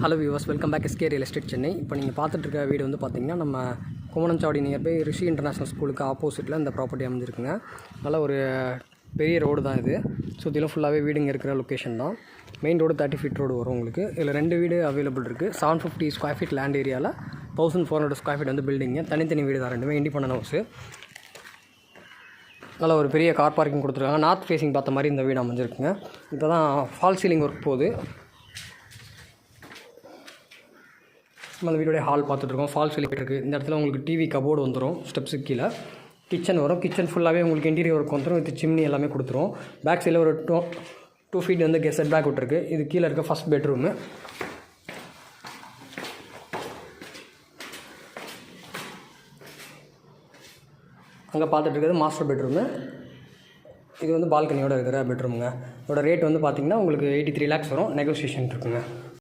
Hello viewers, welcome back SK real estate Chennai. இப்போ நீங்கள் பார்த்துட்டு இருக்க வீடு வந்து பார்த்திங்கன்னா நம்ம குமணஞ்சாவடி நியர்பை ரிஷி இன்டர்நேஷ்னல் ஸ்கூலுக்கு ஆப்போசிட்டில் இந்த ப்ராப்பர்ட்டி அமைஞ்சிருக்குங்க. நல்ல ஒரு பெரிய ரோடு தான் இது. சுற்றிலும் ஃபுல்லாகவே வீடுங்க இருக்கிற லொக்கேஷன் தான். மெயின் ரோடு 30 feet ரோடு வரும் உங்களுக்கு. இதில் 2 வீடு அவைலபிள் இருக்குது. 750 square feet லேண்ட் ஏரியாவில் 1400 square feet வந்து பில்டிங்கு. தனித்தனி வீடு தான், ரெண்டுமே இண்டிபெண்டன்ட் ஹவுஸு. நல்ல ஒரு பெரிய கார் பார்க்கிங் கொடுத்துருக்காங்க. நார்த் ஃபேஸிங் பார்த்த மாதிரி இந்த வீடு அமைஞ்சிருக்குங்க. இப்போ தான் ஃபால் சீலிங் ஒர்க் போகுது. அந்த வீடுடைய ஹால் பார்த்துட்ருக்கோம். ஃபால் சீலிங் இருக்குது. இந்த இடத்துல உங்களுக்கு டிவி கபோர்டு வந்துடும். ஸ்டெப்ஸுக்கு கீழே கிச்சன் வரும். கிச்சன் ஃபுல்லாகவே உங்களுக்கு இன்டீரியர் ஒர்க் வந்துடும். இது சிம்னி எல்லாமே கொடுத்துரும். பேக் சைடில் ஒரு 2 feet வந்து செட் பேக் விட்டுருக்கு. இது கீழே இருக்க ஃபஸ்ட் பெட்ரூமு. அங்கே பார்த்துட்டு இருக்கிறது மாஸ்டர் பெட்ரூமு. இது வந்து பால்கனியோடு இருக்கிற பெட்ரூமுங்க. இதோட ரேட் வந்து பார்த்திங்கன்னா உங்களுக்கு 83 lakhs வரும். நெகோசியேஷன் இருக்குங்க.